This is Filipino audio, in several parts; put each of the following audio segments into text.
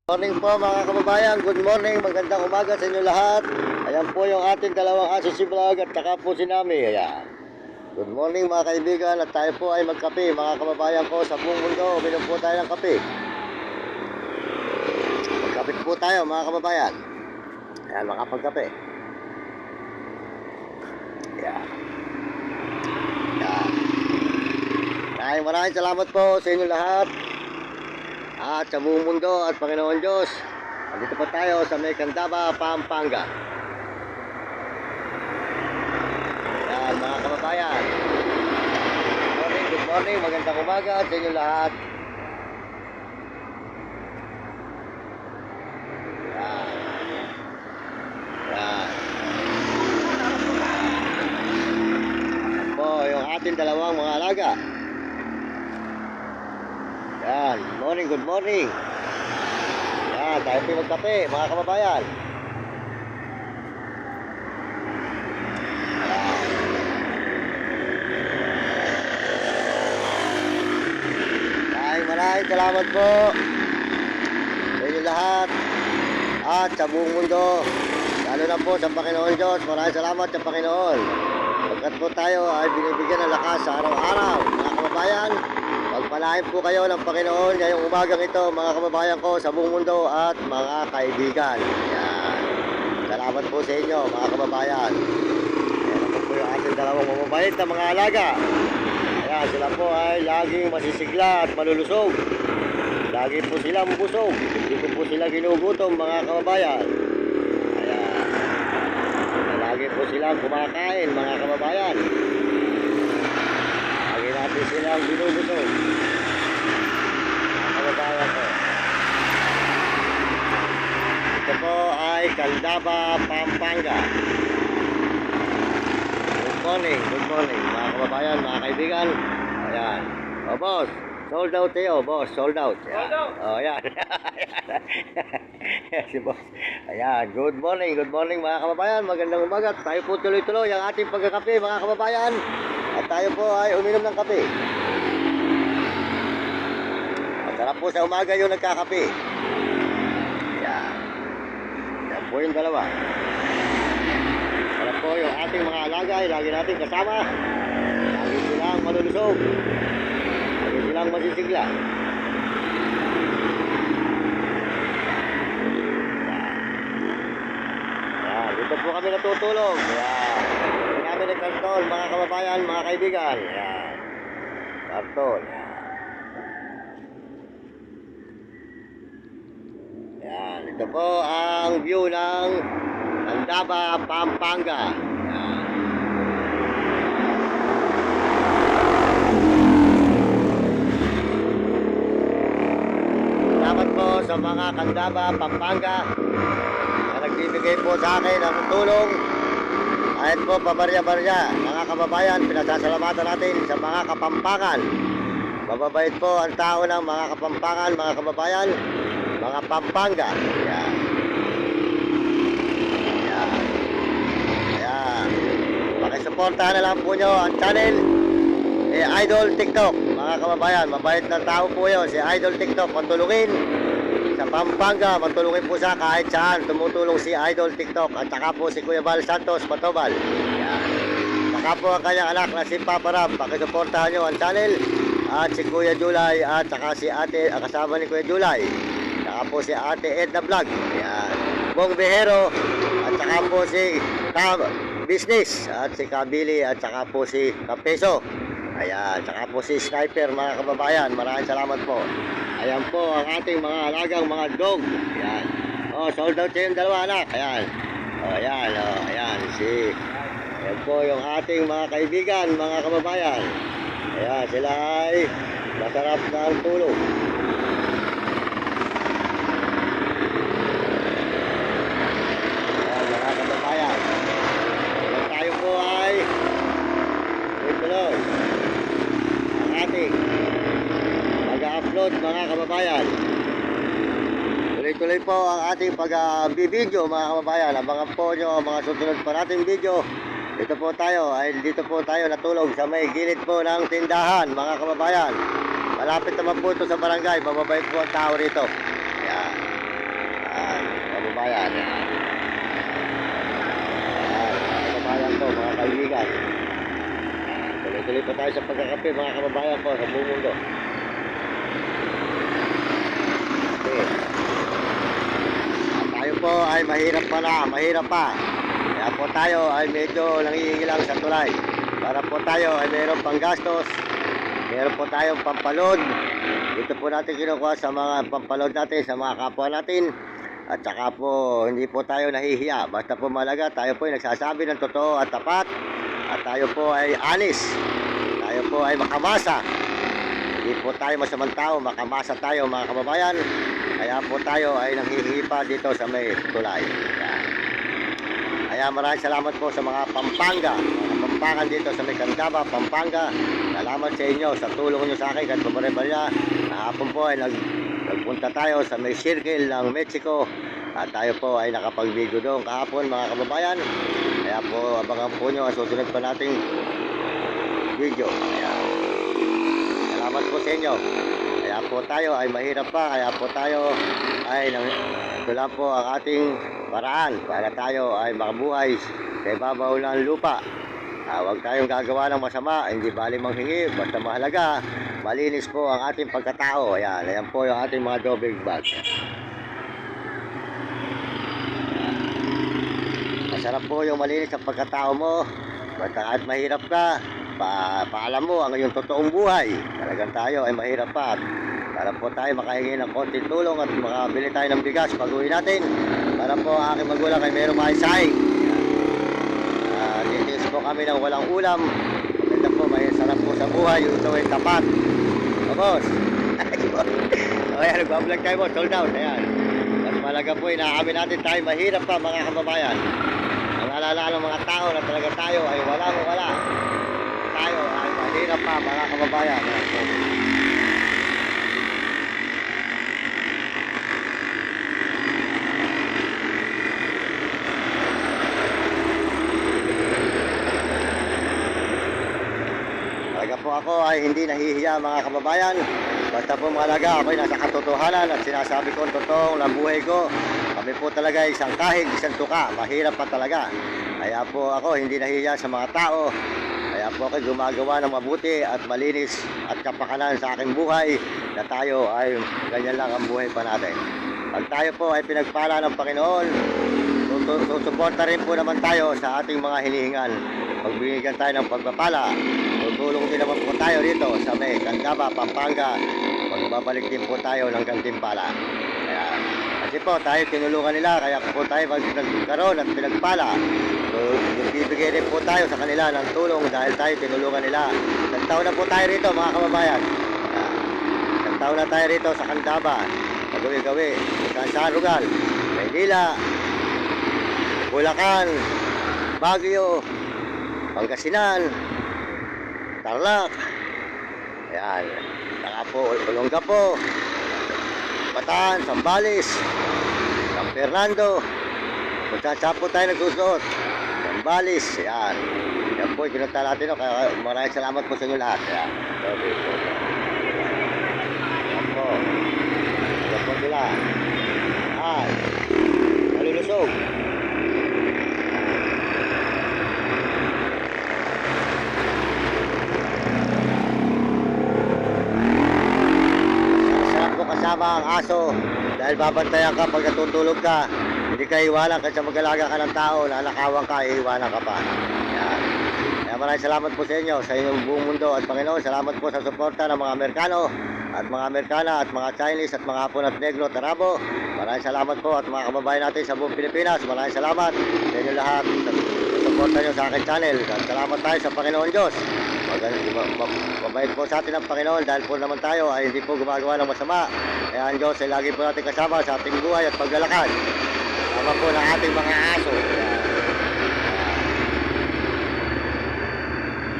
Morning po mga kababayan, good morning, magandang umaga sa inyo lahat. Ayan po yung ating dalawang aso si Vlog at saka po si Nami. Ayan. Good morning mga kaibigan at tayo po ay magkape mga kababayan ko sa buong mundo. Uminom po tayo ng kape. Magkape po tayo mga kababayan. Ayan, makapagkape. Ayan. Ayan. Maraming salamat po sa inyo lahat. At sa buong mundo at Panginoon Diyos, andito po tayo sa May Candaba, Pampanga. Yan mga kababayan. Good morning, magandang umaga sa inyo lahat. Yan. Yan. Yan po yung ating dalawang mga alaga. Yan, good morning. Yan, tayo po magkape, mga kababayan. Yan. Maraming salamat po sa inyo lahat at sa buong mundo. Lalo na po sa Panginoon Diyos. Maraming salamat sa Panginoon. Pagkat po tayo ay binibigyan ng lakas sa araw-araw, mga kababayan. Pagpalain po kayo ng Panginoon ngayong umagang ito mga kababayan ko sa buong mundo at mga kaibigan. Yan. Salamat po sa inyo mga kababayan. Ayan po yung ating dalawang mamabait na mga alaga. Ayan, sila po ay laging masisigla at malulusog. Lagi po silang busog. Hindi ko po sila ginugutom mga kababayan. Ayan. Lagi po silang kumakain mga kababayan. Lagi natin silang binubusog. Mga kababayan ko. Ito po ay Candaba, Pampanga. Good morning mga kababayan, mga kaibigan. Ayan. O boss, sold out tayo boss, sold out. Ayan. O ayan. Si boss. Ayan, good morning mga kababayan. Magandang umaga. Tayo po tuloy-tuloy ang ating pagkakape mga kababayan. At tayo po ay uminom ng kape. Masarap po sa umaga yung nagkakape. Ayan. Ayan po yung dalawa. Masarap po yung ating mga alaga ay lagi natin kasama. Lagi silang malulusog. Lagi silang masisigla. Ayan. Dito po kami natutulog. Ayan. Dito kami nagkarton mga kababayan, mga kaibigan. Ayan. Karton. Ayan. Ito po ang view ng Candaba, Pampanga. Ayan. Salamat po sa mga Candaba, Pampanga na nagbibigay po sa akin ng tulong. Ayan po, pabarya-barya. Mga kababayan, pinasasalamatan natin sa mga Kapampangan. Mababait po ang tao ng mga Kapampangan, mga kababayan, mga Pampanga. Ayan. Ayan. Ayan. Pakisuportahan na lang po nyo ang channel Idol TikTok. Mga kababayan, mabait na tao po yun. Si Idol TikTok, matulungin sa Pampanga, matulungin po siya kahit saan. Tumutulong si Idol TikTok. At saka po si Kuya Val Santos Matobal. Ayan. Saka po ang kanyang anak na si Papa Ram. Pakisuportahan nyo ang channel. At si Kuya Julay at saka si ate, kasama ni Kuya Julay. Saka po si ate Edna Vlog. Ayan. Bong Behero. At saka po si Business. At si Kabili. At saka po si Kapeso. Ayan. Saka po si Sniper mga kababayan. Maraming salamat po. Ayan po ang ating mga alagang mga dog. Ayan. Oh, sold out siya yung dalawa anak. Ayan. Oh, ayan. Oh, ayan. Ayan po yung ating mga kaibigan, mga kababayan. Ayan, sila ay masarap na ang tulog. Ayan, mga kababayan. Ayan, tayo po ay tuloy-tuloy ang ating mag-upload mga kababayan. Tuloy-tuloy po ang ating pag-video mga kababayan. Abangan po nyo ang mga susunod pa nating video. Dito po tayo, natulog sa may gilid po ng tindahan mga kababayan. Malapit naman po ito sa barangay, mababait po ang tao rito. Yan. kababayan. Mga kababayan ko, mga kaibigan. Tuloy-tuloy pa tayo sa pagkakape mga kababayan ko sa buong mundo. Okay. At tayo po ay mahirap pa. Kaya po tayo ay medyo nangihingilang sa tulay. Para po tayo ay mayroong panggastos, meron po tayong pampalod. Ito po natin kinukuha sa mga pampalod natin, sa mga kapwa natin. At saka po, hindi po tayo nahihiya. Basta po malaga, tayo po ay nagsasabi ng totoo at tapat. At tayo po ay honest. Tayo po ay makamasa. Hindi po tayo masamang tao, makamasa tayo mga kababayan. Kaya po tayo ay nanghihipa dito sa may tulay. Kaya maraming salamat po sa mga Pampanga, mga Pampangan dito sa may Candaba, Pampanga. Salamat sa inyo sa tulong nyo sa akin kahit paparebalya. Kahapon po ay nagpunta tayo sa may circle ng Mexico. At tayo po ay nakapag-video doon kahapon mga kababayan. Kaya po abangan po nyo ang susunod pa nating video. Kaya, salamat po sa inyo. Kaya po tayo ay mahirap pa. Kaya po tayo ay ito lang po ang ating paraan para tayo ay makabuhay sa ibabaw ng lupa. Huwag tayong gagawa ng masama, hindi bali manghingi, basta mahalaga, malinis po ang ating pagkatao. Ayan po yung ating mga doggy bag. Masarap po yung malinis ang pagkatao mo, basta kahit mahirap ka, paalam mo ang iyong totoong buhay. Talagang tayo ay mahirap pa. Para po tayo makahingi ng konting tulong at makabili tayo ng bigas pag-uwi natin. Para po ang aking magulang ay mayroong maisahing. Titiis po kami ng walang ulam. Maganda po, may sarap po sa buhay. Yung ito ay tapat. Boss. Ayan, nagbablog tayo boss. Sold out. Ayan. Mas malaga po, inaamin natin tayo mahirap pa mga kababayan. Ang alala ng mga tao na talaga tayo ay walang wala. Tayo ay mahirap pa mga kababayan. Ayan po. Po ako ay hindi nahihiya mga kababayan. Basta po mahalaga ako ay nasa katotohanan at sinasabi ko ang totoong ng buhay ko. Kami po talaga isang kahig, isang tuka. Mahirap pa talaga. Kaya po ako hindi nahihiya sa mga tao. Kaya po ako gumagawa ng mabuti at malinis at kapakanan sa aking buhay na tayo ay ganyan lang ang buhay pa natin. Pag tayo po ay pinagpala ng Panginoon, susuporta rin po naman tayo sa ating mga hinihingan. Pagbigyan tayo ng pagpapala, tutulong din naman po tayo rito sa may Candaba, Pampanga. Magbabalik din po tayo ng gantimpala. Kaya, kasi po tayo tinulungan nila, kaya po tayo nagkaroon at pinagpala. So, bibigyan din po tayo sa kanila ng tulong dahil tayo tinulungan nila. Nagtaon na po tayo rito mga kababayan. Nagtaon na tayo rito sa Candaba, magawi-gawi, San Rugal, Maynila, Bulacan, Baguio, Pangasinan, Tarlac, ayan, saka po Olongapo, Bataan, Zambales, San Fernando, kung saan po tayo nagsusuot, Zambales, ayan, yan po kinunta natin, kaya maraming salamat po sa inyo lahat. Ayan, yan po sila, ayan, nalulusog. Kasama ang aso dahil babantayan ka pag natutulog ka, hindi ka iwanan kasi mag-alaga ka ng tao, nanakawan ka, iiwanan ka pa. Yan. Kaya maraming salamat po sa inyo, sa inyong buong mundo at Panginoon. Salamat po sa suporta ng mga Amerikano at mga Amerikana at mga Chinese at mga Hapon at Negro at Arabo. Maraming salamat po at mga kababayan natin sa buong Pilipinas. Maraming salamat sa inyo lahat sa suporta nyo sa aking channel. At salamat tayo sa Panginoon Diyos. Mabait po sa atin ang Panginoon dahil po naman tayo ay hindi po gumagawa ng masama. Kaya ang Diyos ay lagi po natin kasama sa ating buhay at paglalakad. Kasama po ng ating mga aso.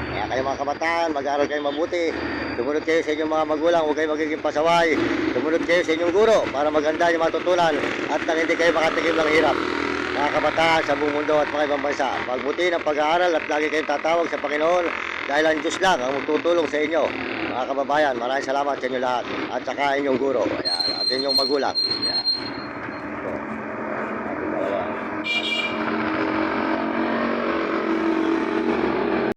Kaya kayo mga kabataan, mag-aaral kayo mabuti. Sumunod kayo sa inyong mga magulang, huwag kayo magiging pasaway. Sumunod kayo sa inyong guro para maganda yung matutunan at nang hindi kayo makatikim ng hirap. Mga kabataan sa buong mundo at mga ibang bansa, magbuti ng pag-aaral at lagi kayong tatawag sa Panginoon dahil ang Diyos lang ang magtutulong sa inyo. Mga kababayan, maraming salamat sa inyo lahat at saka inyong guro at inyong magulang. Ayan.